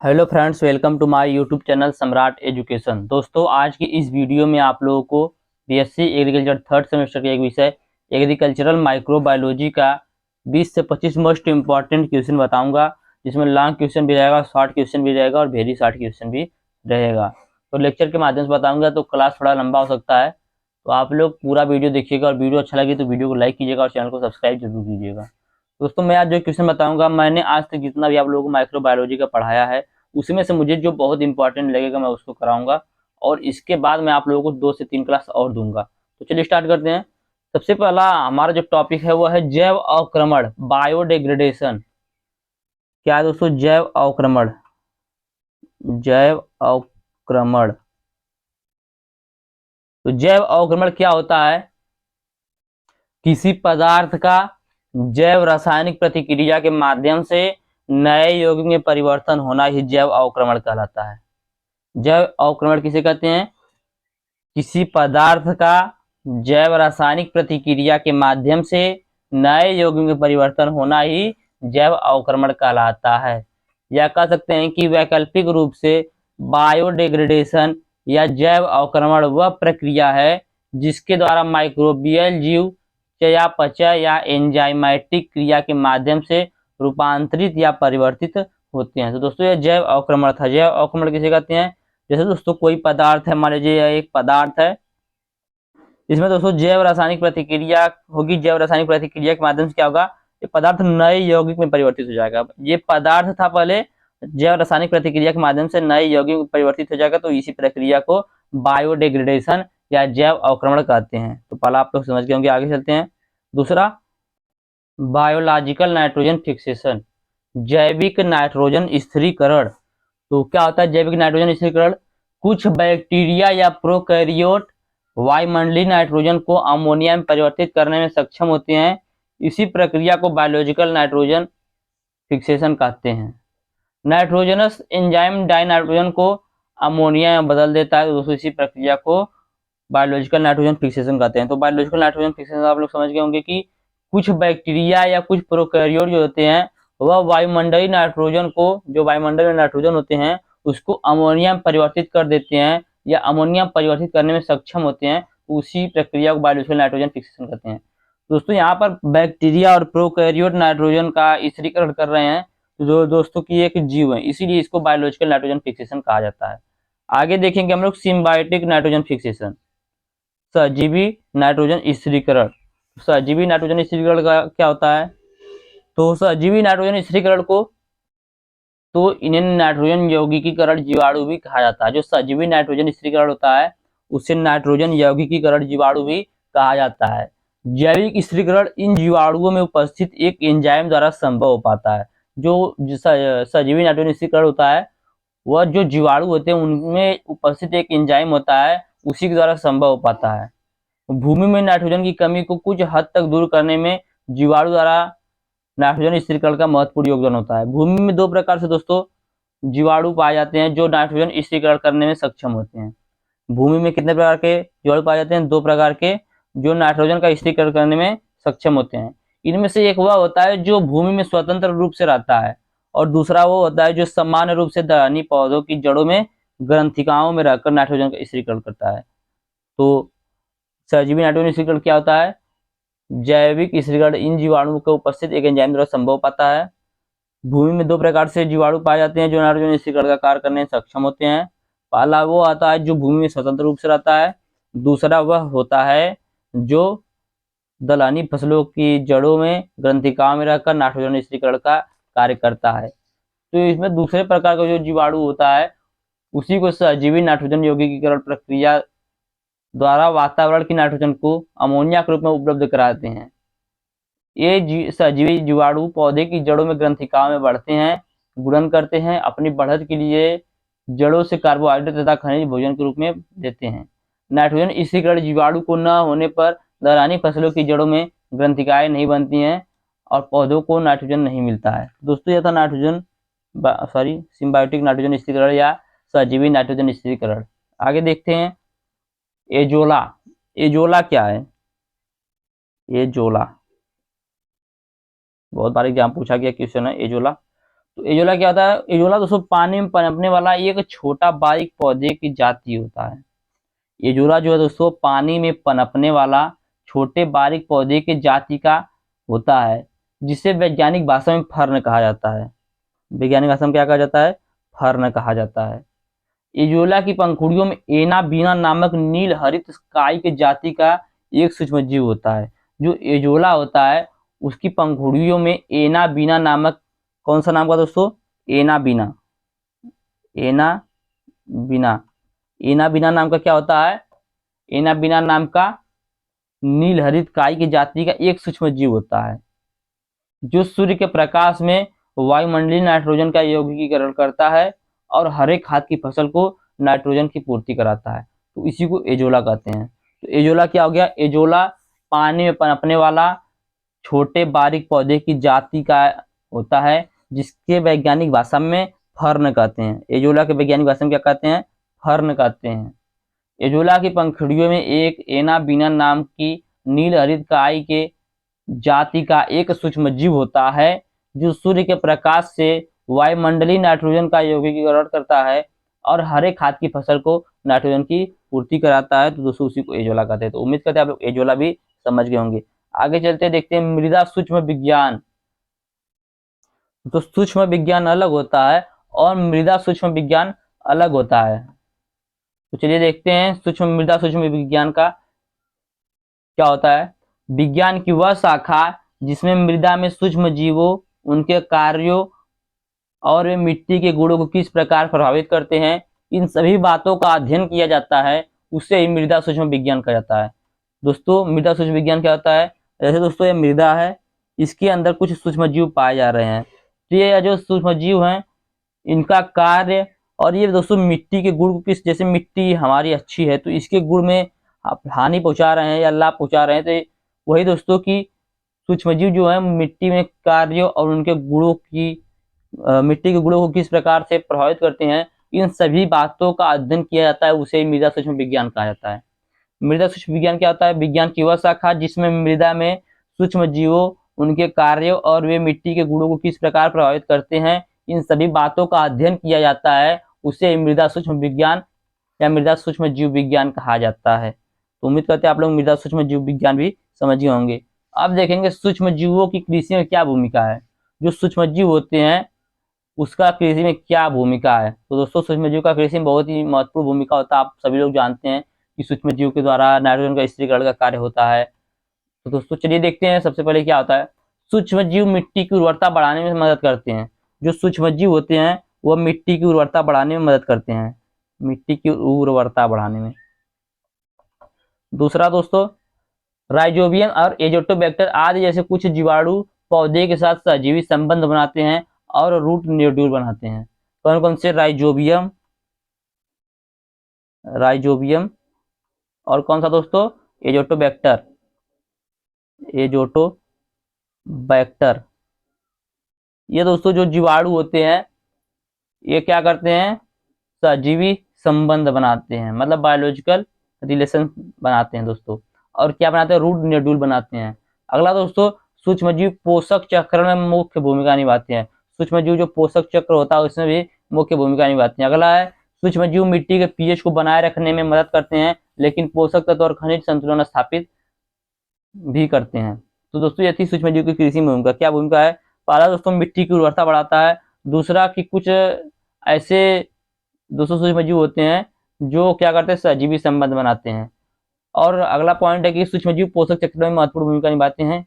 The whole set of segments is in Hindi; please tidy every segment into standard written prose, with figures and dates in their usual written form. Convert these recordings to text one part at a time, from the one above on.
Hello friends, welcome to my YouTube channel Samrat education. दोस्तों, आज की इस वीडियो में आप लोगों को बीएससी एग्रीकल्चर थर्ड सेमेस्टर का एक विषय एग्रीकल्चरल माइक्रोबायोलॉजी का 20 से 25 मोस्ट इंपॉर्टेंट क्वेश्चन बताऊंगा, जिसमें लॉन्ग क्वेश्चन भी रहेगा, शॉर्ट क्वेश्चन भी रहेगा और वेरी शॉर्ट क्वेश्चन भी रहेगा। तो लेक्चर के माध्यम से बताऊंगा तो क्लास थोड़ा लंबा हो सकता है, तो आप लोग पूरा वीडियो देखिएगा और वीडियो अच्छा लगे तो वीडियो को लाइक कीजिएगा और चैनल को सब्सक्राइब जरूर कीजिएगा। दोस्तों, मैं आज जो क्वेश्चन बताऊंगा, मैंने आज तक जितना भी आप लोगों को माइक्रोबायोलॉजी का पढ़ाया है उसमें से मुझे जो बहुत इंपॉर्टेंट लगेगा मैं उसको कराऊंगा, और इसके बाद मैं आप लोगों को 2 से 3 क्लास और दूंगा। तो चलिए स्टार्ट करते हैं। सबसे पहला हमारा जो टॉपिक है वो है जैव अवक्रमण, बायोडिग्रेडेशन। क्या है दोस्तों? जैव अवक्रमण। जैव अवक्रमण। तो जैव अवक्रमण क्या होता है? किसी पदार्थ का जैव रासायनिक प्रतिक्रिया के माध्यम से नए यौगिक में परिवर्तन होना ही जैव अवक्रमण कहलाता है। जैव अवक्रमण किसे कहते हैं? किसी पदार्थ का जैव रासायनिक प्रतिक्रिया के माध्यम से नए यौगिक में परिवर्तन होना ही जैव अवक्रमण कहलाता है। या कह सकते हैं कि वैकल्पिक रूप से बायोडिग्रेडेशन या जैव अवक्रमण वह प्रक्रिया है जिसके द्वारा माइक्रोबियल जीव चयापचय या एंजाइमेटिक क्रिया के माध्यम से रूपांतरित या परिवर्तित होते हैं। तो दोस्तों, यह जैव अवक्रमण था। जैव अवक्रमण किसे कहते हैं? जैसे दोस्तों कोई पदार्थ है, मान लीजिए यह एक पदार्थ है, इसमें दोस्तों जैव रासायनिक प्रतिक्रिया होगी। जैव रासायनिक प्रतिक्रिया के माध्यम से क्या होगा? ये पदार्थ नए यौगिक में परिवर्तित हो जाएगा। ये पदार्थ था पहले, जैव रासायनिक प्रतिक्रिया के माध्यम से नए यौगिक में परिवर्तित हो जाएगा, तो इसी प्रक्रिया को बायोडिग्रेडेशन या जैव अवक्रमण कहते हैं। तो पहला आप लोग समझ गए होंगे, आगे चलते हैं। दूसरा, बायोलॉजिकल नाइट्रोजन फिक्सेशन, जैविक नाइट्रोजन स्थिरीकरण। तो क्या होता है जैविक नाइट्रोजन स्थिरीकरण? कुछ बैक्टीरिया या प्रोकैरियोट वायुमंडलीय नाइट्रोजन को अमोनिया में परिवर्तित करने में सक्षम होते हैं। इसी प्रक्रिया को बायोलॉजिकल नाइट्रोजन फिक्सेशन कहते हैं। नाइट्रोजनस एंजाइम डाइनाइट्रोजन को अमोनिया में बदल देता है, तो दोस्तों इसी प्रक्रिया को बायोलॉजिकल नाइट्रोजन फिक्सेशन कहते हैं। तो बायोलॉजिकल नाइट्रोजन फिक्सेशन आप लोग समझ गए होंगे कि कुछ बैक्टीरिया या कुछ प्रोकैरियोट जो होते हैं वह वायुमंडलीय नाइट्रोजन को, जो वायुमंडल में नाइट्रोजन होते हैं उसको अमोनिया में परिवर्तित कर देते हैं या अमोनिया परिवर्तित करने में सक्षम होते हैं। उसी प्रक्रिया को बायोलॉजिकल नाइट्रोजन फिक्सेशन कहते हैं। दोस्तों, यहाँ पर बैक्टीरिया और प्रोकैरियोट नाइट्रोजन का स्थिरीकरण कर रहे हैं, जो दोस्तों की एक जीव है, इसीलिए इसको बायोलॉजिकल नाइट्रोजन फिक्सेशन कहा जाता है। आगे देखेंगे हम लोग सिम्बायोटिक नाइट्रोजन फिक्सेशन, सजीवी नाइट्रोजन स्थिरीकरण। सजीवी नाइट्रोजन स्थिरीकरण का क्या होता है? तो सजीवी नाइट्रोजन स्थिरीकरण को तो इन्हें नाइट्रोजन यौगिकीकरण जीवाणु भी कहा जाता है। जो सजीवी नाइट्रोजन स्थिरीकरण होता है उसे नाइट्रोजन यौगिकीकरण जीवाणु भी कहा जाता है। जैविक स्थिरीकरण इन जीवाणुओं में उपस्थित एक एंजाइम द्वारा संभव हो पाता है। जो सजीवी नाइट्रोजन स्थिरीकरण होता है वह जो जीवाणु होते हैं उनमें उपस्थित एक एंजाइम होता है, उसी के द्वारा संभव हो पाता है। भूमि में नाइट्रोजन की कमी को कुछ हद तक दूर करने में जीवाणु द्वारा नाइट्रोजन स्थिरीकरण का महत्वपूर्ण योगदान होता है। भूमि में 2 प्रकार से दोस्तों जीवाणु पाए जाते हैं जो नाइट्रोजन स्थिरीकरण करने में सक्षम होते हैं। भूमि में कितने प्रकार के जीवाणु पाए जाते हैं? 2 प्रकार के, जो नाइट्रोजन का स्थिरीकरण करने में सक्षम होते हैं। इनमें से एक वह होता है जो भूमि में स्वतंत्र रूप से रहता है, और दूसरा वो होता है जो सामान्य रूप से दलहनी पौधों की जड़ों में ग्रंथिकाओं में रहकर नाइट्रोजन का स्थिरीकरण करता है। तो सजीवी नाइट्रोजन स्थिरीकरण क्या होता है? जैविक स्थिरीकरण इन जीवाणुओं के उपस्थित एक एंजाइम द्वारा संभव हो पाता है। भूमि में 2 प्रकार से जीवाणु पाए जाते हैं जो नाइट्रोजन स्थिरीकरण का कार्य करने में सक्षम होते हैं। पहला वो आता है जो भूमि में स्वतंत्र रूप से रहता है, दूसरा वह होता है जो दलहनी फसलों की जड़ों में ग्रंथिकाओं में रहकर नाइट्रोजन स्थिरीकरण का कार्य करता है। तो इसमें दूसरे प्रकार का जो जीवाणु होता है उसी को सजीवी नाइट्रोजन यौगिकीकरण प्रक्रिया द्वारा वातावरण की नाइट्रोजन को अमोनिया के रूप में उपलब्ध कराते हैं। ये सजीवी जीवाणु पौधे की जड़ों में ग्रंथिकाओं में बढ़ते हैं, गुणन करते हैं, अपनी बढ़त के लिए जड़ों से कार्बोहाइड्रेट तथा खनिज भोजन के रूप में देते हैं। नाइट्रोजन स्थिरीकरण जीवाणु को न होने पर दलहनी फसलों की जड़ों में ग्रंथिकाएं नहीं बनती हैं और पौधों को नाइट्रोजन नहीं मिलता है। दोस्तों, यह था सिम्बायोटिक नाइट्रोजन स्थिरीकरण या सजीवी नाइट्रोजन स्थिरीकरण। आगे देखते हैं एजोला। एजोला क्या है? एजोला बहुत बार एग्जाम पूछा गया क्वेश्चन है एजोला। तो एजोला क्या होता है? एजोला दोस्तों पानी में पनपने वाला एक छोटा बारीक पौधे की जाति होता है। एजोला जो है दोस्तों पानी में पनपने वाला छोटे बारीक पौधे की जाति का होता है, जिसे वैज्ञानिक भाषा में फर्न कहा जाता है। वैज्ञानिक भाषा में क्या कहा जाता है? फर्न कहा जाता है। एजोला की पंखुड़ियों में एना बीना नामक नील हरित काई के जाति का एक सूक्ष्मजीव होता है। जो एजोला होता है उसकी पंखुड़ियों में एना बीना नामक, कौन सा नाम का दोस्तों? एना बीना। एना बीना। एना बीना नाम का क्या होता है? एना बीना नाम का नील हरित काई की जाति का एक सूक्ष्मजीव होता है, जो सूर्य के प्रकाश में वायुमंडलीय नाइट्रोजन का यौगिकीकरण करता है और हरे खाद की फसल को नाइट्रोजन की पूर्ति कराता है। तो इसी को एजोला कहते हैं। तो एजोला क्या हो गया? एजोला पानी में पनपने वाला छोटे बारीक पौधे की जाति का होता है, जिसके वैज्ञानिक भाषा में फर्न कहते हैं। एजोला के वैज्ञानिक भाषा में क्या कहते हैं? फर्न कहते हैं। एजोला की पंखुड़ियों में एक एना बीना नाम की नील हरित काई के जाति का एक सूक्ष्मजीव होता है, जो सूर्य के प्रकाश से वायुमंडलीय नाइट्रोजन का यौगिकीकरण करता है और हरे खाद की फसल को नाइट्रोजन की पूर्ति कराता है। तो दोस्तों उसी को एजोला कहते हैं। तो उम्मीद करते हैं आप लोग एजोला भी समझ गए होंगे। आगे चलते देखते हैं मृदा सूक्ष्म विज्ञान। तो सूक्ष्म विज्ञान अलग होता है और मृदा सूक्ष्म विज्ञान अलग होता है। तो चलिए देखते हैं मृदा सूक्ष्म विज्ञान का क्या होता है। विज्ञान की वह शाखा जिसमें मृदा में सूक्ष्म जीवों, उनके कार्यों और वे मिट्टी के गुणों को किस प्रकार प्रभावित करते हैं, इन सभी बातों का अध्ययन किया जाता है, उसे ही मृदा सूक्ष्म विज्ञान कहा जाता है। दोस्तों मृदा सूक्ष्म विज्ञान क्या होता है? जैसे दोस्तों ये मृदा है, इसके अंदर कुछ सूक्ष्म जीव पाए जा रहे हैं। तो ये जो सूक्ष्म जीव हैं इनका कार्य, और ये दोस्तों मिट्टी के गुण किस, जैसे मिट्टी हमारी अच्छी है तो इसके गुण में हानि पहुंचा रहे हैं या लाभ पहुंचा रहे हैं। तो वही दोस्तों की सूक्ष्मजीव जो है मिट्टी में कार्य और उनके गुणों की मिट्टी के गुणों को किस प्रकार से प्रभावित करते हैं, इन सभी बातों का अध्ययन किया जाता है, उसे मृदा सूक्ष्म विज्ञान कहा जाता है। मृदा सूक्ष्म विज्ञान क्या होता है? विज्ञान की वह शाखा जिसमें मृदा में सूक्ष्म जीवों, उनके कार्यों और वे मिट्टी के गुणों को किस प्रकार प्रभावित करते हैं, इन सभी बातों का अध्ययन किया जाता है, उसे मृदा सूक्ष्म विज्ञान या मृदा सूक्ष्म जीव विज्ञान कहा जाता है। तो उम्मीद करते हैं आप लोग मृदा सूक्ष्म जीव विज्ञान भी समझ गए होंगे। अब देखेंगे सूक्ष्म जीवों की कृषि में क्या भूमिका है। जो सूक्ष्म जीव होते हैं उसका कृषि में क्या भूमिका है? तो दोस्तों सूक्ष्म जीव का कृषि में बहुत ही महत्वपूर्ण भूमिका होता है। आप सभी लोग जानते हैं कि सूक्ष्म जीव के द्वारा नाइट्रोजन का स्थिरीकरण का कार्य होता है। तो दोस्तों चलिए देखते हैं सबसे पहले क्या होता है। सूक्ष्म जीव मिट्टी की उर्वरता बढ़ाने में मदद करते हैं। जो सूक्ष्म जीव होते हैं वह मिट्टी की उर्वरता बढ़ाने में मदद करते हैं, मिट्टी की उर्वरता बढ़ाने में। दूसरा दोस्तों, राइजोबियम और एजोटोबैक्टर आदि जैसे कुछ जीवाणु पौधे के साथ सजीवी संबंध बनाते हैं और रूट नोड्यूल बनाते हैं। कौन कौन से? राइजोबियम, राइजोबियम और कौन सा दोस्तों? Azotobacter, Azotobacter. ये दोस्तों जो जीवाणु होते हैं ये क्या करते हैं? सजीवी संबंध बनाते हैं, मतलब बायोलॉजिकल रिलेशन बनाते हैं दोस्तों। और क्या बनाते हैं? रूट नोड्यूल बनाते हैं। अगला दोस्तों, सूक्ष्मजीव पोषक चक्र में मुख्य भूमिका निभाते हैं। सूक्ष्मजीव जो पोषक चक्र होता है उसमें भी मुख्य भूमिका निभाते हैं। अगला है, सूक्ष्मजीव मिट्टी के पीएच को बनाए रखने में मदद करते हैं, लेकिन पोषक तत्व और खनिज संतुलन स्थापित भी करते हैं। तो दोस्तों ये थी सूक्ष्मजीव की कृषि में भूमिका। क्या भूमिका है? पहला दोस्तों मिट्टी की उर्वरता बढ़ाता है। दूसरा कि कुछ ऐसे दोस्तों सूक्ष्मजीव होते हैं जो क्या करते हैं? सजीवी संबंध बनाते हैं। और अगला पॉइंट है कि सूक्ष्मजीव पोषक चक्र में महत्वपूर्ण भूमिका निभाते हैं।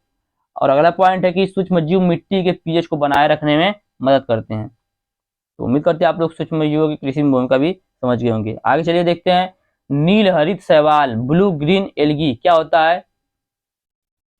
और अगला पॉइंट है कि सूक्ष्मजीव मिट्टी के पीएच को बनाए रखने में मदद करते हैं। तो उम्मीद करते हैं आप लोग सूक्ष्मजीवों की कृषि में भूमिका भी समझ गए होंगे। आगे चलिए देखते हैं नील हरित शैवाल, ब्लू ग्रीन एल्गी क्या होता है।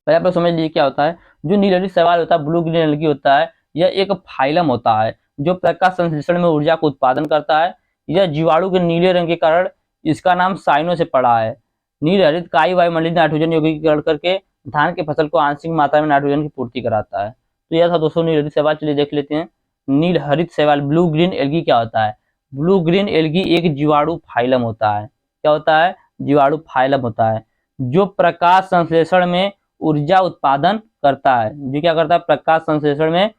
पहले आप लोग समझ लीजिए क्या होता है। जो नील हरित शैवाल होता है, ब्लू ग्रीन एल्गी होता है, यह एक फाइलम होता है जो प्रकाश संश्लेषण में ऊर्जा को उत्पादन करता है। यह जीवाणु के नीले रंग के कारण इसका नाम साइनो से पड़ा है। नील हरित काई वायुमंडलीय नाइट्रोजन यौगिकीकरण करके धान की फसल को आंशिक मात्रा में नाइट्रोजन की पूर्ति कराता है। तो यह था दोस्तों नील हरित शैवाल। चलिए देख लेते हैं नील हरित शैवाल, ब्लू ग्रीन एल्गी क्या होता है। ब्लू ग्रीन एल्गी एक जीवाणु फाइलम होता है। क्या होता है? जीवाणु फाइलम होता है जो प्रकाश संश्लेषण में ऊर्जा उत्पादन करता है। जो क्या करता है? प्रकाश संश्लेषण में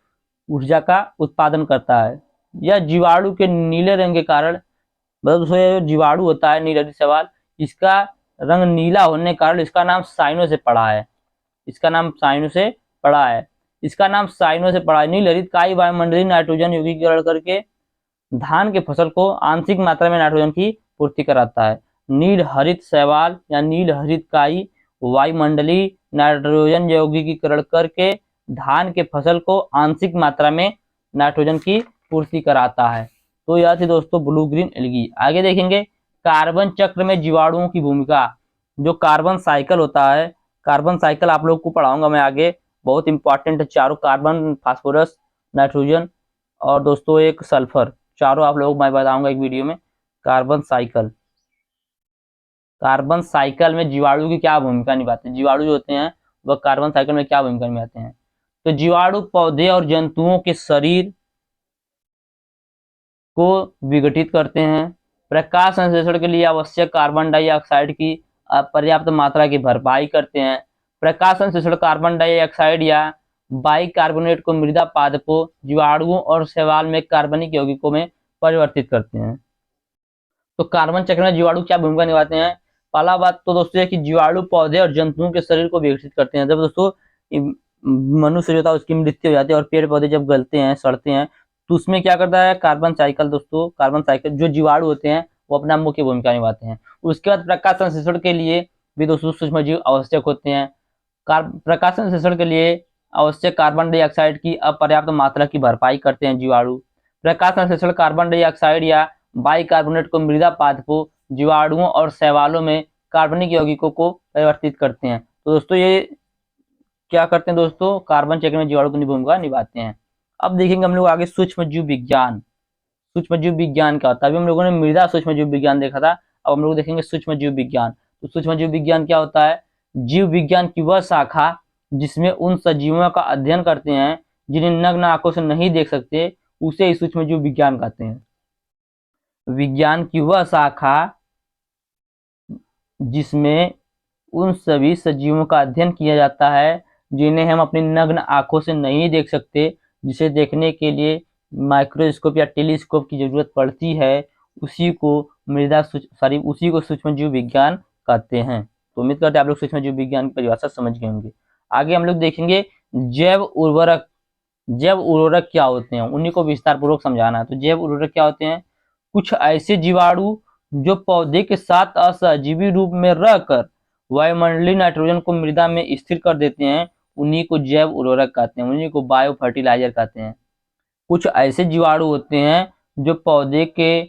ऊर्जा का उत्पादन करता है। यह जीवाणु के नीले रंग के कारण, मतलब दोस्तों ये जो जीवाणु होता है नीलहरित शैवाल, इसका रंग नीला होने के कारण इसका नाम साइनो से पड़ा है। इसका नाम साइनो से पड़ा है। इसका नाम साइनो से पड़ा है। नीलहरित काई वायुमंडलीय नाइट्रोजन यौगिकीकरण करके धान के फसल को आंशिक मात्रा में नाइट्रोजन की पूर्ति कराता है। नील हरित शैवाल या नील हरित काई वायुमंडलीय नाइट्रोजन यौगिकीकरण करके धान के फसल को आंशिक मात्रा में नाइट्रोजन की पूर्ति कराता है। तो यह थी दोस्तों ब्लू ग्रीन एल्गी। आगे देखेंगे कार्बन चक्र में जीवाणुओं की भूमिका। जो कार्बन साइकिल होता है, कार्बन साइकिल आप लोग को पढ़ाऊंगा मैं आगे, बहुत इंपॉर्टेंट है। चारों कार्बन, फास्फोरस, नाइट्रोजन और दोस्तों एक सल्फर, चारों आप लोगों को मैं बताऊंगा एक वीडियो में। कार्बन साइकिल, कार्बन साइकिल में जीवाणु की क्या भूमिका निभाते हैं, जीवाणु जो होते हैं वह कार्बन साइकिल में क्या भूमिका निभाते हैं। तो जीवाणु पौधे और जंतुओं के शरीर को विघटित करते हैं। प्रकाश संश्लेषण के लिए आवश्यक कार्बन डाइऑक्साइड की पर्याप्त मात्रा की भरपाई करते हैं। प्रकाश संश्लेषण कार्बन डाइऑक्साइड या बाइकार्बोनेट को मृदा पादपों, जीवाणुओं और शैवाल में कार्बनिक यौगिकों में परिवर्तित करते हैं। तो कार्बन चक्र में जीवाणु क्या भूमिका निभाते हैं। पहला बात तो दोस्तों है कि जीवाणु पौधे और जंतुओं के शरीर को विकसित करते हैं। जब दोस्तों मनुष्य जो था उसकी मृत्यु हो जाती है और पेड़ पौधे जब गलते हैं, सड़ते हैं, तो उसमें क्या करता है कार्बन साइकिल, दोस्तों कार्बन साइकिल जो जीवाणु होते हैं वो अपना मुख्य भूमिका निभाते हैं। उसके बाद प्रकाश संश्लेषण के लिए भी दोस्तों सूक्ष्म जीव आवश्यक होते हैं। प्रकाश संश्लेषण के लिए आवश्यक कार्बन डाइऑक्साइड की अपर्याप्त मात्रा की भरपाई करते हैं जीवाणु। प्रकाश संश्लेषण कार्बन डाइऑक्साइड या बाइकार्बोनेट को मृदा पादपों, जीवाणुओं और शैवालों में कार्बनिक यौगिकों को परिवर्तित करते हैं। तो दोस्तों ये क्या करते हैं दोस्तों, कार्बन चक्र में जीवाणु की भूमिका निभाते हैं। अब देखेंगे हम लोग आगे सूक्ष्म जीव विज्ञान। सूक्ष्म जीव विज्ञान क्या होता है। अभी हम लोगों ने मृदा सूक्ष्म जीव विज्ञान देखा था, अब हम लोग देखेंगे सूक्ष्म जीव विज्ञान। तो सूक्ष्म जीव विज्ञान क्या होता है, जीव विज्ञान की वह शाखा जिसमें उन सजीवों का अध्ययन करते हैं जिन्हें नग्न आंखों से नहीं देख सकते, उसे ही सूक्ष्म जीव विज्ञान कहते हैं। विज्ञान की वह शाखा जिसमें उन सभी सजीवों का अध्ययन किया जाता है जिन्हें हम अपनी नग्न आंखों से नहीं देख सकते, जिसे देखने के लिए माइक्रोस्कोप या टेलीस्कोप की जरूरत पड़ती है, उसी को उसी को सूक्ष्म जीव विज्ञान कहते हैं। तो उम्मीद करते हैं आप लोग सूक्ष्म जीव विज्ञान की परिभाषा समझ गए होंगे। आगे हम लोग देखेंगे जैव उर्वरक। जैव उर्वरक क्या होते हैं, उन्हीं को विस्तार पूर्वक समझाना है। तो जैव उर्वरक क्या होते हैं, कुछ ऐसे जीवाणु जो पौधे के साथ असहजीवी रूप में रहकर वायुमंडलीय नाइट्रोजन को मृदा में स्थिर कर देते हैं, उन्हीं को जैव उर्वरक कहते हैं, उन्हीं को बायो फर्टिलाइजर कहते हैं। कुछ ऐसे जीवाणु होते हैं जो पौधे के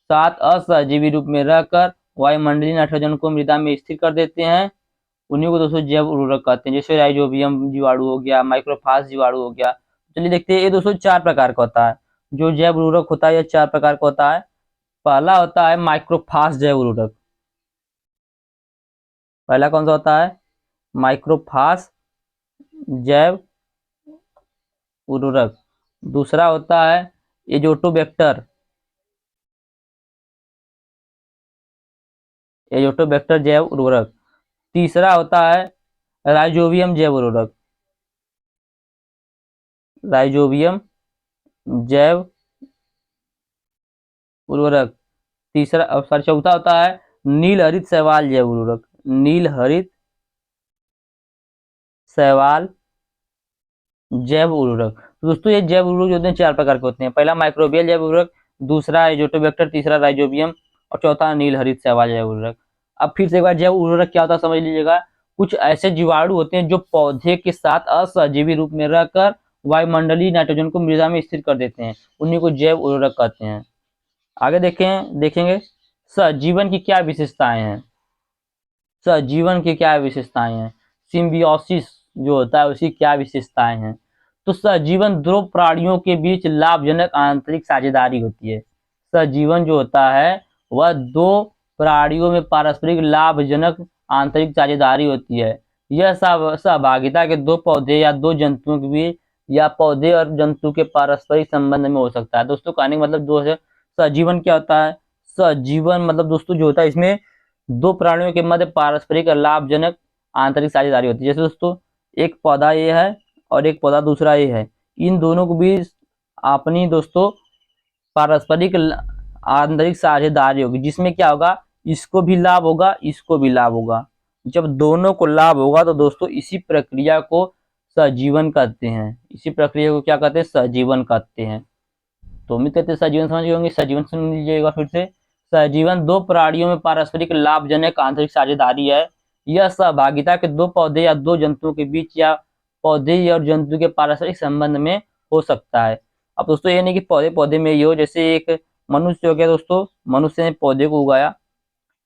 साथ असहजीवी रूप में रहकर वायुमंडलीय नाइट्रोजन को मृदा में स्थिर कर देते हैं, उन्हीं को दोस्तों जैव उर्वरक कहते हैं। जैसे राइजोबियम जीवाणु हो गया, माइक्रोफाज जीवाणु हो गया। चलिए देखते हैं, ये दोस्तों 4 प्रकार का होता है। जो जैव उर्वरक होता है ये 4 प्रकार का होता है। पहला होता है माइक्रोफाज जैव उर्वरक। पहला कौन सा होता है, माइक्रोफाज जैव उर्वरक। दूसरा होता है एजोटोबैक्टर, एजोटोबैक्टर जैव उर्वरक। तीसरा होता है राइजोबियम जैव उर्वरक, राइजोबियम जैव उर्वरक। चौथा होता है नील हरित शैवाल जैव उर्वरक, नील हरित शैवाल जैव उर्वरक। तो दोस्तों ये जैव उर्वरक जो होते हैं 4 प्रकार के होते हैं। पहला माइक्रोबियल जैव उर्वरक, दूसरा एजोटोबैक्टर, तीसरा राइजोबियम और चौथा नील हरित शैवाल जैव उर्वरक। अब फिर से एक बार जैव उर्वरक क्या होता है समझ लीजिएगा। कुछ ऐसे जीवाणु होते हैं जो पौधे के साथ असहजीवी रूप में रहकर वायुमंडलीय नाइट्रोजन को मृदा में स्थिर कर देते हैं, उन्हीं को जैव उर्वरक कहते हैं। आगे देखेंगे सहजीवन की क्या विशेषताएं हैं। सहजीवन की क्या विशेषताएं हैं, सिम्बियोसिस जो होता है उसकी क्या विशेषताएं हैं। तो सहजीवन दो प्राणियों के बीच लाभजनक आंतरिक साझेदारी होती है। सहजीवन जो होता है वह 2 प्राणियों में पारस्परिक लाभजनक आंतरिक साझेदारी होती है। यह सहभागिता के 2 पौधे या 2 जंतुओं के बीच या पौधे और जंतु के पारस्परिक संबंध में हो सकता है। दोस्तों कहने का मतलब 2 है। सहजीवन क्या होता है, सहजीवन मतलब दोस्तों जो होता है इसमें 2 प्राणियों के मध्य पारस्परिक लाभजनक आंतरिक साझेदारी होती है। जैसे दोस्तों एक पौधा ये है और एक पौधा दूसरा ये है, इन दोनों को भी अपनी दोस्तों पारस्परिक आंतरिक साझेदारी होगी, जिसमें क्या होगा, इसको भी लाभ होगा, इसको भी लाभ होगा। जब दोनों को लाभ होगा तो दोस्तों इसी प्रक्रिया को सहजीवन कहते हैं। इसी प्रक्रिया को क्या कहते हैं, सहजीवन कहते हैं। तो उम्मीद करते हैं सहजीवन समझ गए होंगे। सहजीवन सुन लीजिएगा फिर से। सहजीवन दो प्राणियों में पारस्परिक लाभजनक आंतरिक साझेदारी है। यह सहभागिता के दो पौधे या दो जंतुओं के बीच या पौधे और जंतु के पारस्परिक संबंध में हो सकता है। अब दोस्तों ये नहीं कि पौधे पौधे में ही हो, जैसे एक मनुष्य हो गया दोस्तों, मनुष्य ने पौधे को उगाया,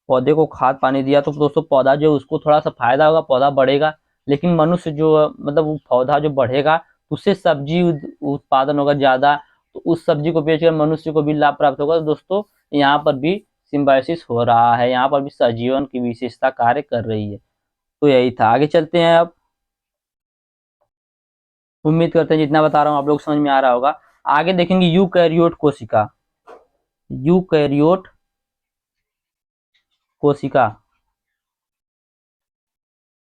पौधे को खाद पानी दिया, तो दोस्तों पौधा जो उसको थोड़ा सा फायदा होगा, पौधा बढ़ेगा। लेकिन मनुष्य जो मतलब वो पौधा जो बढ़ेगा उससे सब्जी उत्पादन होगा ज्यादा, तो उस सब्जी को बेचकर मनुष्य को भी लाभ प्राप्त होगा। तो दोस्तों यहाँ पर भी सिम्बायोसिस हो रहा है, यहाँ पर भी सहजीवन की विशेषता कार्य कर रही है। तो यही था, आगे चलते हैं। अब उम्मीद करते हैं जितना बता रहा हूँ आप लोग समझ में आ रहा होगा। आगे देखेंगे यूकैरियोट कोशिका। यूकैरियोट कोशिका,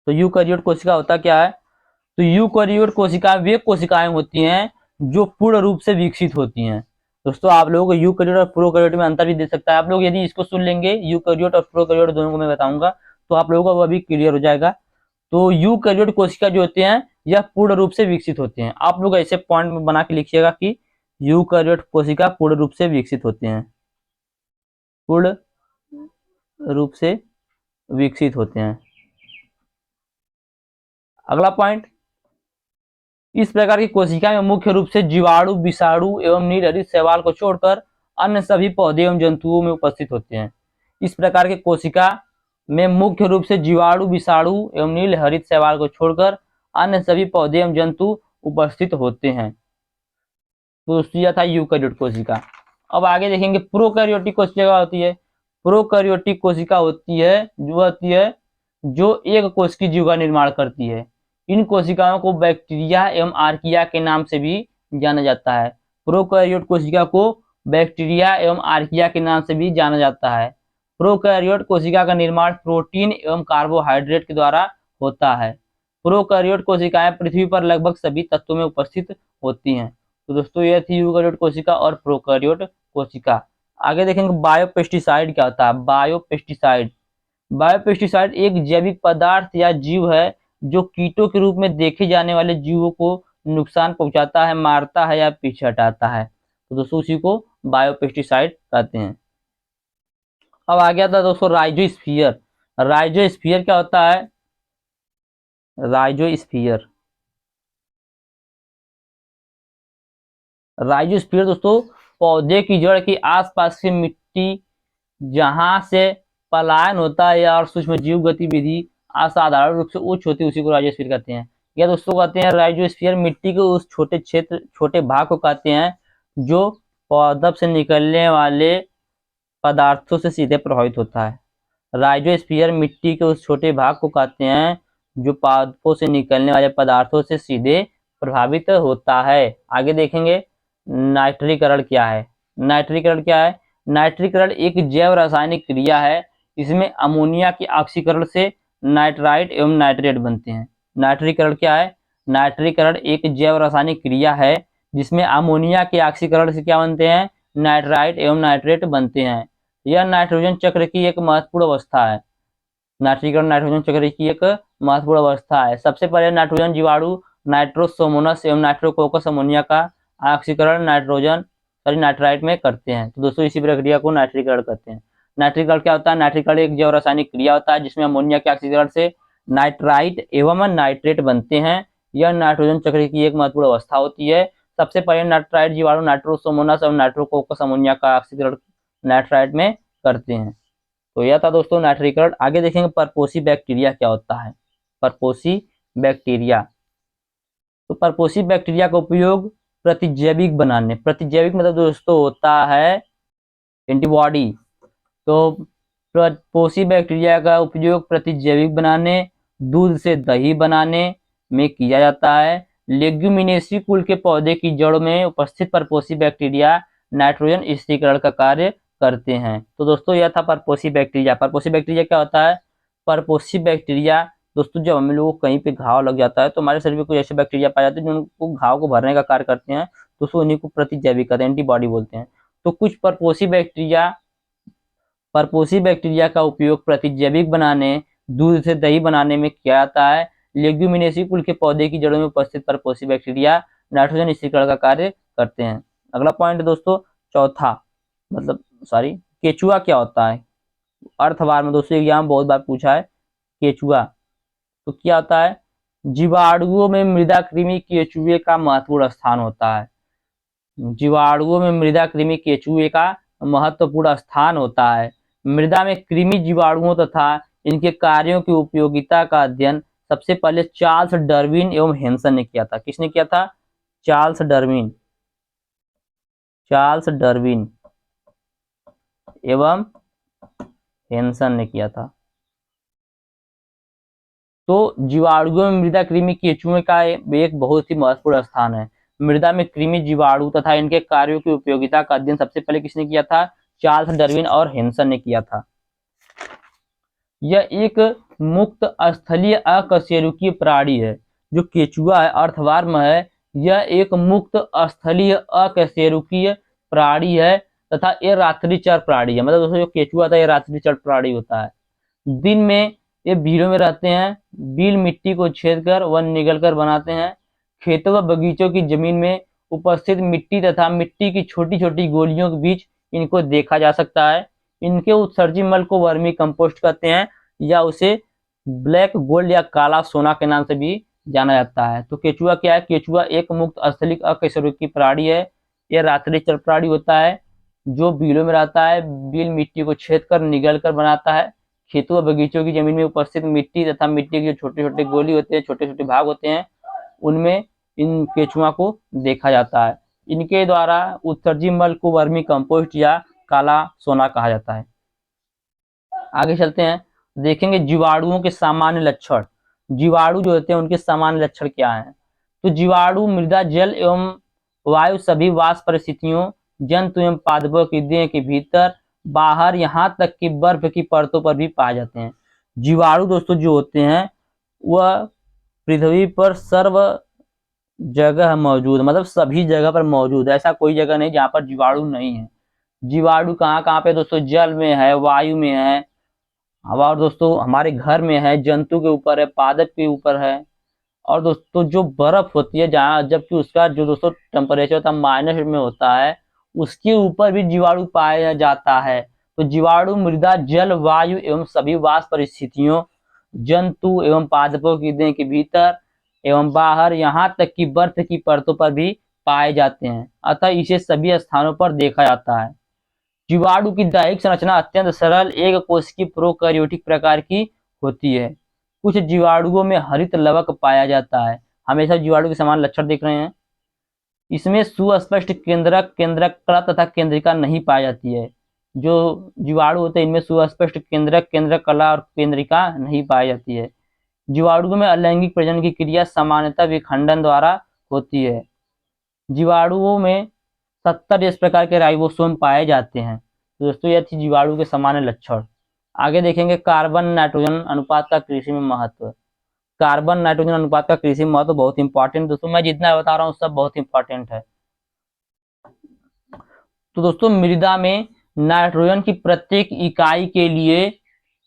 तो यूकैरियोट कोशिका होता क्या है, तो यूकैरियोट कोशिकाएं वे कोशिकाएं होती हैं जो पूर्ण रूप से विकसित होती हैं। दोस्तों आप लोगों को यूकैरियोट और प्रोकैरियोट में अंतर भी दे सकता है। आप लोग यदि इसको सुन लेंगे, यूकैरियोट और प्रोकैरियोट दोनों को मैं बताऊंगा, तो आप लोगों को वह भी क्लियर हो जाएगा। तो यूकैरियोट कोशिका जो होते हैं यह पूर्ण रूप से विकसित होते हैं। आप लोग ऐसे पॉइंट में बना के लिखिएगा कि यूकैरियोट कोशिका पूर्ण रूप से विकसित होते हैं, पूर्ण रूप से विकसित होते हैं। अगला पॉइंट, इस प्रकार की कोशिका में मुख्य रूप से जीवाणु, विषाणु एवं नीलहरित शैवाल को छोड़कर अन्य सभी पौधे एवं जंतुओं में उपस्थित होते हैं। इस प्रकार के कोशिका में मुख्य रूप से जीवाणु, विषाणु एवं नीलहरित शैवाल को छोड़कर अन्य सभी पौधे एवं जंतु उपस्थित होते हैं। तो यह था यूकैरियोट कोशिका। अब आगे देखेंगे प्रोकैरियोटिक कोशिका होती है। प्रोकैरियोटिक कोशिका होती है जो एक कोश की जीव का निर्माण करती है। इन कोशिकाओं को बैक्टीरिया एवं आर्किया के नाम से भी जाना जाता है। प्रोकैरियोट कोशिका को बैक्टीरिया एवं आर्किया के नाम से भी जाना जाता है। प्रोकैरियोट कोशिका का निर्माण प्रोटीन एवं कार्बोहाइड्रेट के द्वारा होता है। प्रोकैरियोट कोशिकाएं पृथ्वी पर लगभग सभी तत्वों में उपस्थित होती हैं। तो दोस्तों यह थी यूकैरियोट कोशिका और प्रोकैरियोट कोशिका। आगे देखेंगे बायोपेस्टिसाइड क्या होता है। बायोपेस्टिसाइड, बायोपेस्टिसाइड एक जैविक पदार्थ या जीव है जो कीटों के रूप में देखे जाने वाले जीवों को नुकसान पहुंचाता है, मारता है या पीछे हटाता है। तो दोस्तों उसी को बायोपेस्टिसाइड कहते हैं। अब आ गया था दोस्तों राइजोस्फीयर। राइजोस्फीयर क्या होता है, राइजोस्फीयर, राइजोस्फीयर दोस्तों पौधे की जड़ के आसपास की मिट्टी जहां से पलायन होता है या और सूक्ष्म जीव गतिविधि असाधारण रूप से उच्च होती है, उसी को राइजोस्फीयर कहते हैं। या दोस्तों कहते हैं राइजोस्फीयर मिट्टी के उस छोटे क्षेत्र, छोटे भाग को कहते हैं जो पौधों से निकलने वाले पदार्थों से सीधे प्रभावित होता है। राइजोस्फीयर मिट्टी के उस छोटे भाग को कहते हैं जो पौधों से निकलने वाले पदार्थों से सीधे प्रभावित होता है। आगे देखेंगे नाइट्रीकरण क्या है। नाइट्रीकरण क्या है, नाइट्रीकरण एक जैव रासायनिक क्रिया है। इसमें अमोनिया के ऑक्सीकरण से नाइट्राइट एवं नाइट्रेट बनते हैं। नाइट्रीकरण क्या है, नाइट्रीकरण एक जैव रासायनिक क्रिया है जिसमें अमोनिया के ऑक्सीकरण से क्या बनते हैं, नाइट्राइट एवं नाइट्रेट बनते हैं। यह नाइट्रोजन चक्र की एक महत्वपूर्ण अवस्था है। नाइट्रीकरण नाइट्रोजन चक्र की एक महत्वपूर्ण अवस्था है। सबसे पहले नाइट्रोजन जीवाणु नाइट्रोसोमोनस एवं नाइट्रोकोकस अमोनिया का ऑक्सीकरण नाइट्राइट में करते हैं। तो दोस्तों इसी प्रक्रिया को नाइट्रीकरण कहते हैं। नाइट्रीकरण क्या होता है, नाइट्रीकरण एक जैव रासायनिक क्रिया होता है जिसमें अमोनिया के ऑक्सीकरण से नाइट्राइट एवं नाइट्रेट बनते हैं। यह नाइट्रोजन चक्र की एक महत्वपूर्ण अवस्था होती है। सबसे पहले नाइट्राइट जीवाणु नाइट्रोसोमोनस और नाइट्रोकोकस अमोनिया का ऑक्सीकरण नाइट्राइट में करते हैं। तो यह था दोस्तों नाइट्रीकरण। आगे देखेंगे परपोषी बैक्टीरिया क्या होता है। परपोषी बैक्टीरिया, तो परपोषी बैक्टीरिया का उपयोग प्रतिजैविक बनाने, प्रतिजैविक मतलब दोस्तों होता है एंटीबॉडी। तो परपोषी बैक्टीरिया का उपयोग प्रतिजैविक बनाने, दूध से दही बनाने में किया जाता है। लेग्यूमिनेसी कुल के पौधे की जड़ में उपस्थित परपोषी बैक्टीरिया नाइट्रोजन स्थिरीकरण का कार्य करते हैं। तो दोस्तों यह था परपोषी बैक्टीरिया। परपोषी बैक्टीरिया क्या होता है, परपोषी बैक्टीरिया दोस्तों जब हम लोग को कहीं पे घाव लग जाता है तो हमारे शरीर में कुछ ऐसे बैक्टीरिया पाए जाते हैं जो उनको घाव को भरने का कार्य करते हैं, दोस्तों उन्हीं को प्रतिजैविक कहते हैं, एंटीबॉडी बोलते हैं। तो कुछ परपोषी बैक्टीरिया का उपयोग प्रतिजैविक बनाने, दूध से दही बनाने में किया जाता है। लेग्यूमिनेसी कुल के पौधे की जड़ों में उपस्थित परपोषी बैक्टीरिया नाइट्रोजन स्थिरीकरण का कार्य करते हैं। अगला पॉइंट है दोस्तों चौथा, मतलब सॉरी, केचुआ क्या होता है? अर्थवार में दोस्तों एग्जाम बहुत बार पूछा है केचुआ। तो क्या होता है? जीवाणुओं में मृदा कृमि केचुए का महत्वपूर्ण स्थान होता है। जीवाणुओं में मृदा कृमि केचुए का महत्वपूर्ण स्थान होता है। मृदा में कृमि जीवाणुओं तथा इनके कार्यों की उपयोगिता का अध्ययन सबसे पहले चार्ल्स डार्विन एवं हेंसन ने किया था। किसने किया था? चार्ल्स डार्विन एवं हेंसन ने किया था। तो जीवाणुओं में मृदा कृमि केचुए का एक बहुत ही महत्वपूर्ण स्थान है। मृदा में कृमि जीवाणु तथा इनके कार्यों की उपयोगिता का अध्ययन सबसे पहले किसने किया था? चार्ल्स डार्विन और हेंसन ने किया था। यह एक मुक्त स्थलीय अकशेरुकीय प्राणी है। जो केचुआ है अर्थवार्म है, यह एक मुक्त स्थलीय अकशेरुकीय प्राणी है तथा ये रात्रिचर प्राणी है। मतलब दोस्तों जो केचुआ था ये रात्रिचर प्राणी होता है। दिन में ये भीड़ों में रहते हैं, बिल मिट्टी को छेद कर व निगल कर बनाते हैं। खेतों व बगीचों की जमीन में उपस्थित मिट्टी तथा मिट्टी की छोटी छोटी गोलियों के बीच इनको देखा जा सकता है। इनके उत्सर्जी मल को वर्मी कंपोस्ट कहते हैं या उसे ब्लैक गोल्ड या काला सोना के नाम से भी जाना जाता है। तो केचुआ क्या है? केचुआ एक मुक्त स्थलिक अकशेरुकीय प्राणी है। यह रात्रिचर प्राणी होता है जो बिलों में रहता है, बिल मिट्टी को छेद कर निगल कर बनाता है। खेतों व बगीचों की जमीन में उपस्थित मिट्टी तथा मिट्टी के छोटे छोटे गोली होते हैं, छोटे छोटे भाग होते हैं, उनमें इन केचुआ को देखा जाता है। इनके द्वारा उत्सर्जी मल को वर्मी कंपोस्ट या काला सोना कहा जाता है। आगे चलते हैं, देखेंगे जीवाणुओं के सामान्य लक्षण। जीवाणु जो होते हैं उनके सामान्य लक्षण क्या हैं? तो जीवाणु मृदा, जल एवं वायु सभी वास परिस्थितियों, जंतु एवं पादपों की देह के भीतर, बाहर, यहाँ तक कि बर्फ की परतों पर भी पाए जाते हैं। जीवाणु दोस्तों जो होते हैं वह पृथ्वी पर सर्व जगह मौजूद, मतलब सभी जगह पर मौजूद है। ऐसा कोई जगह नहीं जहाँ पर जीवाणु नहीं है। जीवाणु कहाँ कहाँ पे दोस्तों? जल में है, वायु में है, और दोस्तों हमारे घर में है, जंतु के ऊपर है, पादप के ऊपर है, और दोस्तों जो बर्फ होती है जहाँ, जबकि उसका जो दोस्तों टेम्परेचर होता है माइनस में होता है, उसके ऊपर भी जीवाणु पाया जाता है। तो जीवाणु मृदा, जल, वायु एवं सभी वास परिस्थितियों, जंतु एवं पादपों की देह के भीतर एवं बाहर, यहाँ तक कि बर्फ की परतों पर भी पाए जाते हैं। अतः इसे सभी स्थानों पर देखा जाता है। जीवाणु की दैहिक संरचना अत्यंत सरल एक कोशिकीय प्रोकैरियोटिक प्रकार की होती है। कुछ जीवाणुओं में हरित लवक पाया जाता है। हमेशा जीवाणु के समान लक्षण देख रहे हैं। इसमें सुस्पष्ट केंद्रक, केंद्रकला तथा केंद्रिका नहीं पाई जाती है। जो जीवाणु होते हैं इनमें सुस्पष्ट केंद्रक, केंद्रकला और केंद्रिका नहीं पाई जाती है। जीवाणुओं में अलैंगिक प्रजनन की क्रिया सामान्यतः विखंडन द्वारा होती है। जीवाणुओं में 70 इस प्रकार के राइबोसोम पाए जाते हैं। तो दोस्तों यह थी जीवाणु के सामान्य लक्षण। आगे देखेंगे कार्बन नाइट्रोजन अनुपात का कृषि में महत्व। कार्बन नाइट्रोजन अनुपात का कृषि में महत्व बहुत इंपॉर्टेंट, दोस्तों मैं जितना बता रहा हूँ सब बहुत इंपॉर्टेंट है। तो दोस्तों मृदा में नाइट्रोजन की प्रत्येक इकाई के लिए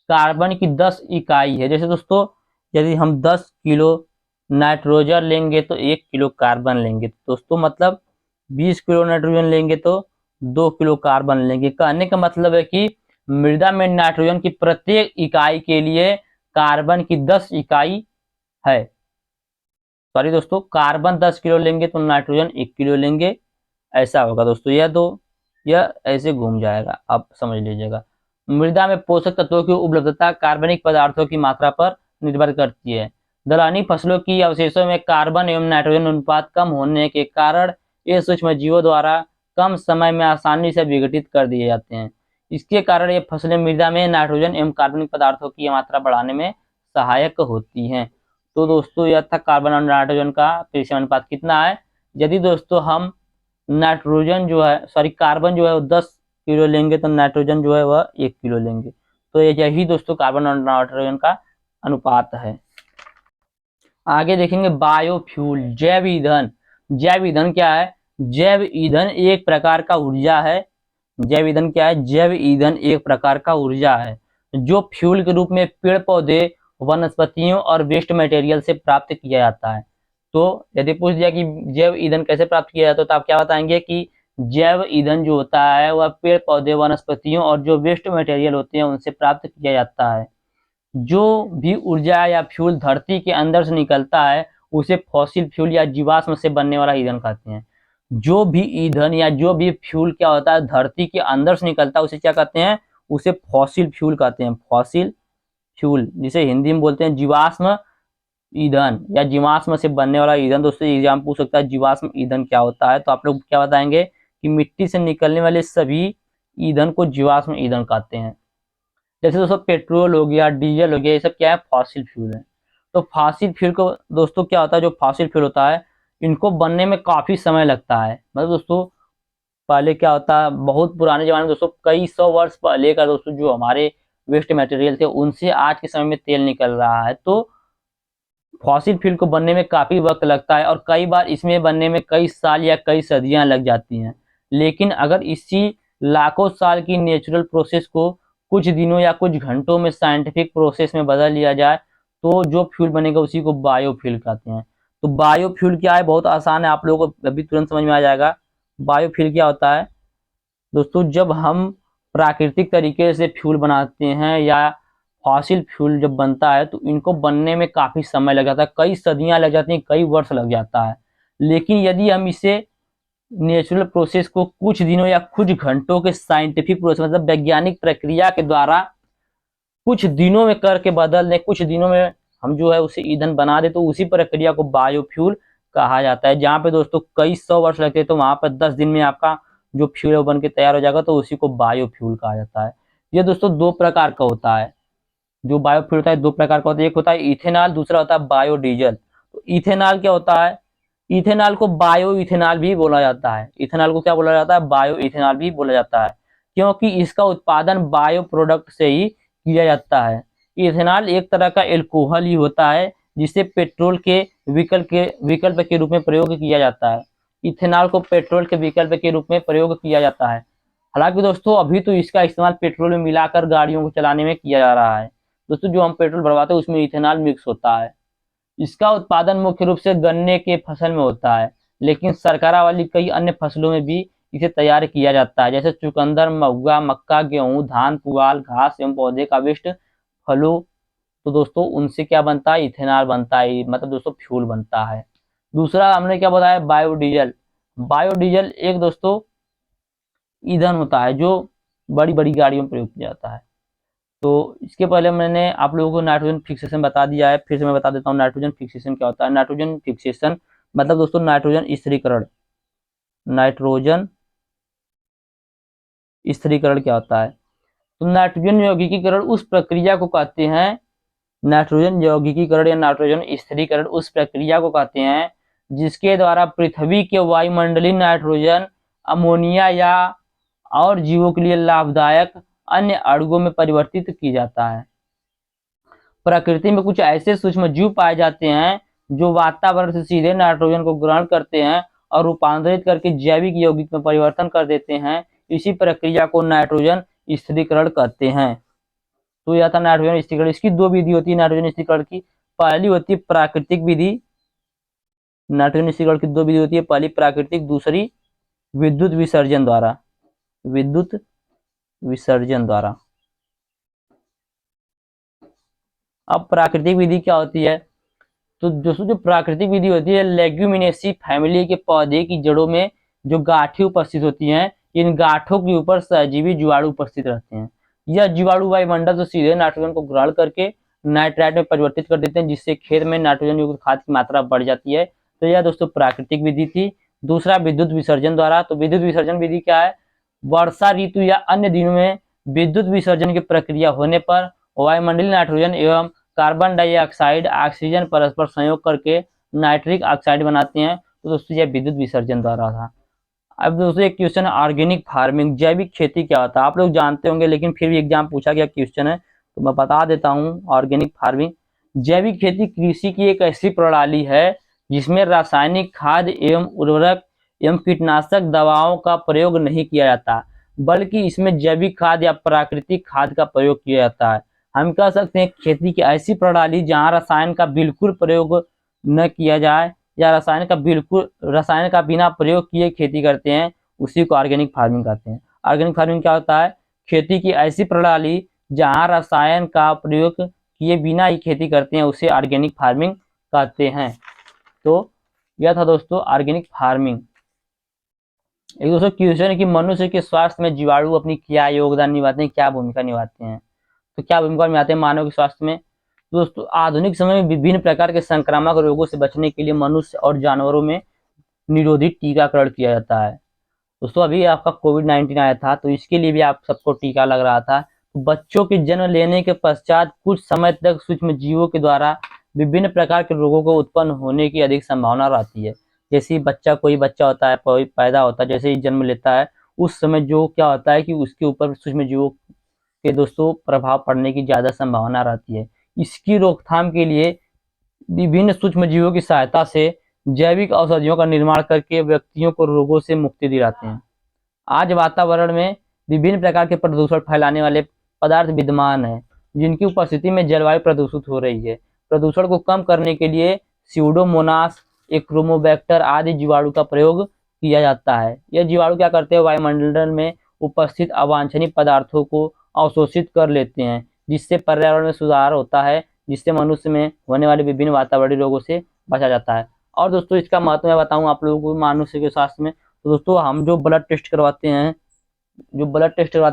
कार्बन की 10 इकाई है। जैसे दोस्तों यदि हम 10 किलो नाइट्रोजन लेंगे तो 1 किलो कार्बन लेंगे। तो दोस्तों मतलब 20 किलो नाइट्रोजन लेंगे तो 2 किलो कार्बन लेंगे। कहने का मतलब है कि मृदा में नाइट्रोजन की प्रत्येक इकाई के लिए कार्बन की 10 इकाई है। सॉरी दोस्तों, कार्बन 10 किलो लेंगे तो नाइट्रोजन 1 किलो लेंगे, ऐसा होगा दोस्तों। यह ऐसे घूम जाएगा, आप समझ लीजिएगा। मृदा में पोषक तत्वों की उपलब्धता कार्बनिक पदार्थों की मात्रा पर निर्भर करती है। दलहनी फसलों की अवशेषों में कार्बन एवं नाइट्रोजन अनुपात कम होने के कारण ये सूक्ष्म जीवों द्वारा कम समय में आसानी से विघटित कर दिए जाते हैं। इसके कारण ये फसलें मृदा में नाइट्रोजन एवं कार्बनिक पदार्थों की मात्रा बढ़ाने में सहायक होती हैं। तो दोस्तों यह था कार्बन और नाइट्रोजन का कृषि अनुपात कितना है। यदि दोस्तों हम नाइट्रोजन जो है, सॉरी कार्बन जो है वो 10 किलो लेंगे तो नाइट्रोजन जो है वह 1 किलो लेंगे। तो यही दोस्तों कार्बन और नाइट्रोजन का अनुपात है। आगे देखेंगे बायोफ्यूल, जैव ईंधन। जैव ईंधन क्या है? जैव ईंधन एक प्रकार का ऊर्जा है। जैव ईंधन क्या है? जैव ईंधन एक प्रकार का ऊर्जा है जो फ्यूल के रूप में पेड़ पौधे, वनस्पतियों और वेस्ट मटेरियल से प्राप्त किया जाता है। तो यदि पूछ दिया कि जैव ईंधन कैसे प्राप्त किया जाता है तो आप क्या बताएंगे कि जैव ईंधन जो होता है वह पेड़ पौधे, वनस्पतियों और जो वेस्ट मटेरियल होते हैं उनसे प्राप्त किया जाता है। जो भी ऊर्जा या फ्यूल धरती के अंदर से निकलता है उसे फॉसिल फ्यूल या जीवाश्म से बनने वाला ईंधन कहते हैं। जो भी ईंधन या जो भी फ्यूल क्या होता है धरती के अंदर से निकलता है उसे क्या कहते हैं? उसे फॉसिल फ्यूल कहते हैं। फॉसिल फ्यूल, जिसे हिंदी में बोलते हैं जीवाश्म ईंधन या जीवाश्म से बनने वाला ईंधन। दोस्तों एग्जाम पूछ सकता है जीवाश्म ईंधन क्या होता है, तो आप लोग क्या बताएंगे कि मिट्टी से निकलने वाले सभी ईंधन को जीवाश्म ईंधन कहते हैं। जैसे दोस्तों पेट्रोल हो गया, डीजल हो गया, ये सब क्या है? फॉसिल फ्यूल है। तो फॉसिल फ्यूल को दोस्तों क्या होता है, जो फॉसिल फ्यूल होता है इनको बनने में काफी समय लगता है। मतलब दोस्तों पहले क्या होता है, बहुत पुराने जमाने में दोस्तों कई सौ वर्ष पहले का दोस्तों जो हमारे वेस्ट मटेरियल थे उनसे आज के समय में तेल निकल रहा है। तो फॉसिल फ्यूल को बनने में काफी वक्त लगता है और कई बार इसमें बनने में कई साल या कई सदियां लग जाती हैं। लेकिन अगर इसी लाखों साल की नेचुरल प्रोसेस को कुछ दिनों या कुछ घंटों में साइंटिफिक प्रोसेस में बदल लिया जाए तो जो फ्यूल बनेगा उसी को बायोफ्यूल कहते हैं। तो बायोफ्यूल क्या है? बहुत आसान है, आप लोगों को अभी तुरंत समझ में आ जाएगा। बायोफ्यूल क्या होता है दोस्तों? जब हम प्राकृतिक तरीके से फ्यूल बनाते हैं या फॉसिल फ्यूल जब बनता है तो इनको बनने में काफी समय लग जाता है, कई सदियां लग जाती हैं, कई वर्ष लग जाता है। लेकिन यदि हम इसे नेचुरल प्रोसेस को कुछ दिनों या कुछ घंटों के साइंटिफिक प्रोसेस मतलब वैज्ञानिक प्रक्रिया के द्वारा कुछ दिनों में करके बदल दें, कुछ दिनों में हम जो है उसे ईंधन बना दे, तो उसी प्रक्रिया को बायोफ्यूल कहा जाता है। जहाँ पे दोस्तों कई सौ वर्ष लगते हैं तो वहां पर 10 दिन में आपका जो फ्यूल बन के तैयार हो जाएगा, तो उसी को बायोफ्यूल कहा जाता है। ये दोस्तों दो प्रकार का होता है। जो बायोफ्यूल होता है दो प्रकार का होता है, एक होता है इथेनॉल, दूसरा होता है बायोडीजल। तो इथेनॉल क्या होता है? इथेनॉल को बायो इथेनॉल भी बोला जाता है। इथेनॉल को क्या बोला जाता है? बायो इथेनॉल भी बोला जाता है, क्योंकि इसका उत्पादन बायो प्रोडक्ट से ही किया जाता है। इथेनॉल एक तरह का एल्कोहल ही होता है जिसे पेट्रोल के विकल्प के रूप में प्रयोग किया जाता है। इथेनॉल को पेट्रोल के विकल्प के रूप में प्रयोग किया जाता है। हालांकि दोस्तों अभी तो इसका इस्तेमाल पेट्रोल में मिलाकर गाड़ियों को चलाने में किया जा रहा है। दोस्तों जो हम पेट्रोल भरवाते हैं उसमें इथेनॉल मिक्स होता है। इसका उत्पादन मुख्य रूप से गन्ने के फसल में होता है, लेकिन सरकारा वाली कई अन्य फसलों में भी इसे तैयार किया जाता है, जैसे चुकंदर, महुआ, मक्का, गेहूं, धान, पुआल, घास एवं पौधे का वेस्ट, फलों। तो दोस्तों उनसे क्या बनता है? इथेनॉल बनता है, मतलब दोस्तों फ्यूल बनता है। दूसरा हमने क्या बताया? बायोडीजल। बायोडीजल एक दोस्तों ईंधन होता है जो बड़ी बड़ी गाड़ियों में प्रयोग किया जाता है। तो इसके पहले मैंने आप लोगों को नाइट्रोजन फिक्सेशन बता दिया है, फिर से मैं बता देता हूँ नाइट्रोजन फिक्सेशन क्या होता है। नाइट्रोजन फिक्सेशन मतलब दोस्तों नाइट्रोजन स्थिरीकरण। नाइट्रोजन स्थिरीकरण क्या होता है? तो नाइट्रोजन यौगिकीकरण उस प्रक्रिया को कहते हैं, नाइट्रोजन यौगिकीकरण या नाइट्रोजन स्थिरीकरण उस प्रक्रिया को कहते हैं जिसके द्वारा पृथ्वी के वायुमंडलीय नाइट्रोजन अमोनिया या और जीवों के लिए लाभदायक अन्य अणुओं में परिवर्तित की जाता है। प्रकृति में कुछ ऐसे सूक्ष्म जीव पाए जाते हैं जो वातावरण से सीधे नाइट्रोजन को ग्रहण करते हैं और रूपांतरित करके जैविक यौगिक में परिवर्तन कर देते हैं। इसी प्रक्रिया को नाइट्रोजन स्थिरीकरण कहते हैं। तो यह था नाइट्रोजन स्थिरीकरण। इसकी दो विधि होती है नाइट्रोजन स्थिरीकरण की। पहली होती है प्राकृतिक विधि। नाइट्रोजन स्थिरीकरण की दो विधि होती है, पहली प्राकृतिक, दूसरी विद्युत विसर्जन द्वारा। विद्युत विसर्जन द्वारा। अब प्राकृतिक विधि क्या होती है? तो दोस्तों जो प्राकृतिक विधि होती है लेग्यूमिनेसी फैमिली के पौधे की जड़ों में जो गांठें उपस्थित होती हैं, इन गांठों के ऊपर सहजीवी जीवाणु उपस्थित रहते हैं। यह जीवाणु वायुमंडल से सीधे नाइट्रोजन को ग्रहण करके नाइट्राइट में परिवर्तित कर देते हैं, जिससे खेत में नाइट्रोजन युक्त खाद की मात्रा बढ़ जाती है। तो यह दोस्तों प्राकृतिक विधि थी। दूसरा विद्युत विसर्जन द्वारा। तो विद्युत विसर्जन विधि क्या है? वर्षा ऋतु या अन्य दिनों में विद्युत विसर्जन की प्रक्रिया होने पर वायुमंडलीय नाइट्रोजन एवं कार्बन डाइऑक्साइड ऑक्सीजन परस्पर संयोग करके नाइट्रिक ऑक्साइड बनाते हैं। तो दोस्तों यह विद्युत विसर्जन द्वारा था। अब दोस्तों एक क्वेश्चन है ऑर्गेनिक फार्मिंग, जैविक खेती क्या होता है? आप लोग जानते होंगे लेकिन फिर भी एग्जाम पूछा गया क्वेश्चन है तो मैं बता देता हूँ। ऑर्गेनिक फार्मिंग, जैविक खेती कृषि की एक ऐसी प्रणाली है जिसमें रासायनिक खाद एवं उर्वरक एवं कीटनाशक दवाओं का प्रयोग नहीं किया जाता, बल्कि इसमें जैविक खाद या प्राकृतिक खाद का प्रयोग किया जाता है। हम कह सकते हैं खेती की ऐसी प्रणाली जहां रसायन का बिल्कुल प्रयोग न किया जाए या रसायन का बिना प्रयोग किए खेती करते हैं, उसी को ऑर्गेनिक फार्मिंग कहते हैं। ऑर्गेनिक फार्मिंग क्या होता है? खेती की ऐसी प्रणाली जहां रसायन का प्रयोग किए बिना ही खेती करते हैं, उसे ऑर्गेनिक फार्मिंग कहते हैं। तो यह था दोस्तों ऑर्गेनिक फार्मिंग। एक दोस्तों क्वेश्चन है कि मनुष्य के स्वास्थ्य में जीवाणु अपनी क्या योगदान निभाते हैं, क्या भूमिका निभाते हैं? तो क्या भूमिका निभाते हैं मानव के स्वास्थ्य में? दोस्तों आधुनिक समय में विभिन्न प्रकार के संक्रामक रोगों से बचने के लिए मनुष्य और जानवरों में निरोधी टीकाकरण किया जाता है। दोस्तों अभी आपका कोविड-19 आया था, तो इसके लिए भी आप सबको टीका लग रहा था। तो बच्चों के जन्म लेने के पश्चात कुछ समय तक सूक्ष्म जीवों के द्वारा विभिन्न प्रकार के रोगों को उत्पन्न होने की अधिक संभावना रहती है। जैसे ही कोई बच्चा होता है, कोई पैदा होता है, जैसे ही जन्म लेता है, उस समय जो क्या होता है कि उसके ऊपर सूक्ष्म जीवों के दोस्तों प्रभाव पड़ने की ज़्यादा संभावना रहती है। इसकी रोकथाम के लिए विभिन्न सूक्ष्म जीवों की सहायता से जैविक औषधियों का निर्माण करके व्यक्तियों को रोगों से मुक्ति दिलाते हैं। आज वातावरण में विभिन्न प्रकार के प्रदूषण फैलाने वाले पदार्थ विद्यमान हैं, जिनकी उपस्थिति में जलवायु प्रदूषित हो रही है। प्रदूषण को कम करने के लिए स्यूडोमोनास, एक्रोमोबैक्टर आदि जीवाणु का प्रयोग किया जाता है। यह जीवाणु क्या करते हैं? वायुमंडल में उपस्थित अवांछनीय पदार्थों को अवशोषित कर लेते हैं, जिससे पर्यावरण में सुधार होता है, जिससे मनुष्य में होने वाले विभिन्न वातावरणीय रोगों से बचा जाता है। और दोस्तों इसका महत्व मैं बताऊं आप लोगों को मनुष्य के स्वास्थ्य में, तो दोस्तों हम जो ब्लड टेस्ट करवाते हैं,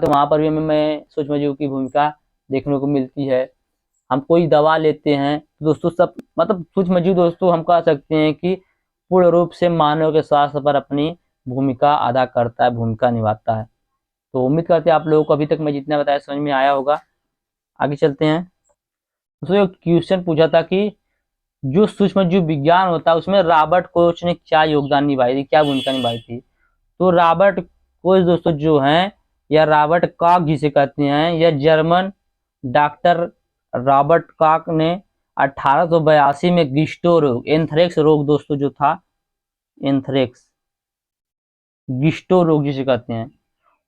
वहाँ पर भी हमें सूक्ष्मजीव की भूमिका देखने को मिलती है। हम कोई दवा लेते हैं तो दोस्तों सब मतलब सूक्ष्मजीव दोस्तों हम कह सकते हैं कि पूर्ण रूप से मानव के स्वास्थ्य पर अपनी भूमिका अदा करता है, भूमिका निभाता है। तो उम्मीद करते हैं आप लोगों को अभी तक मैं जितना बताया समझ में आया होगा। आगे चलते हैं। दोस्तों एक क्वेश्चन पूछा था कि जो सूक्ष्मजीव विज्ञान होता है उसमें रॉबर्ट कोच ने क्या योगदान निभाई थी, क्या भूमिका निभाई थी? तो रॉबर्ट कोच दोस्तों जो हैं, या रॉबर्ट कॉक जिसे कहते हैं, यह जर्मन डॉक्टर रॉबर्ट कॉक ने 1882 में गिस्टो रोग, एंथ्रेक्स रोग दोस्तों जो था, एंथ्रेक्स गिस्टो रोग जिसे कहते हैं,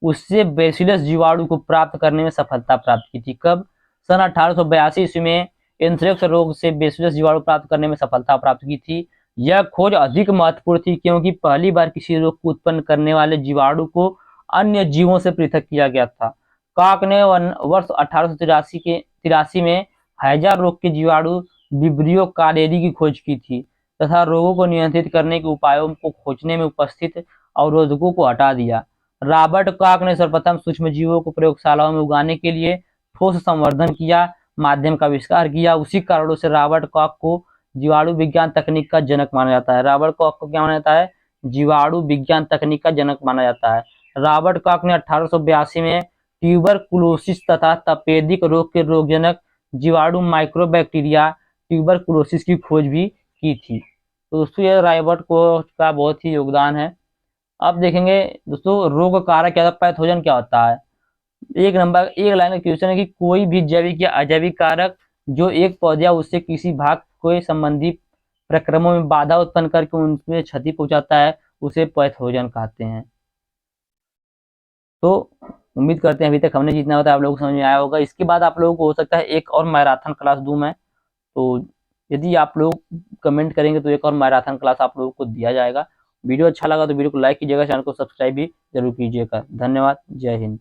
उससे बेसिलस जीवाणु को प्राप्त करने में सफलता प्राप्त की थी। कब? सन 1882 ईस्वी में एंथ्रेक्स रोग से बेसिलस जीवाणु प्राप्त करने में सफलता प्राप्त की थी। यह खोज अधिक महत्वपूर्ण थी क्योंकि पहली बार किसी रोग को उत्पन्न करने वाले जीवाणु को अन्य जीवों से पृथक किया गया था। कॉक ने वर्ष 1883 में हैजा रोग के जीवाणु विब्रियो कालेरी की खोज की थी तथा रोगों को नियंत्रित करने के उपायों को खोजने में उपस्थित अवरोधकों को हटा दिया। रॉबर्ट कॉक ने सर्वप्रथम सूक्ष्मजीवों को प्रयोगशालाओं में उगाने के लिए ठोस संवर्धन किया, माध्यम का आविष्कार किया। उसी कारणों से रॉबर्ट कॉक को जीवाणु विज्ञान तकनीक का जनक माना जाता है। रॉबर्ट कॉक को क्या माना जाता है? जीवाणु विज्ञान तकनीक का जनक माना जाता है। रॉबर्ट कॉक ने 1882 में ट्यूबरकुलोसिस तथा तपेदिक रोग के रोगजनक जीवाणु माइक्रोबैक्टीरिया ट्यूबरकुलोसिस की खोज भी की थी। तो दोस्तों ये रॉबर्ट कॉक का बहुत ही योगदान है। अब देखेंगे दोस्तों रोग कारक क्या होता है, पैथोजन क्या होता है। एक लाइन का क्वेश्चन है कि कोई भी जैविक या अजैविक कारक जो एक पौधे या उससे किसी भाग को संबंधी प्रक्रमों में बाधा उत्पन्न करके उनमें क्षति पहुंचाता है, उसे पैथोजन कहते हैं। तो उम्मीद करते हैं अभी तक हमने जितना बताया आप लोगों को समझ में आया होगा। इसके बाद आप लोगों को हो सकता है एक और मैराथन क्लास दूं मैं, तो यदि आप लोग कमेंट करेंगे तो एक और मैराथन क्लास आप लोगों को दिया जाएगा। वीडियो अच्छा लगा तो वीडियो को लाइक कीजिएगा, चैनल को सब्सक्राइब भी जरूर कीजिएगा। धन्यवाद, जय हिंद।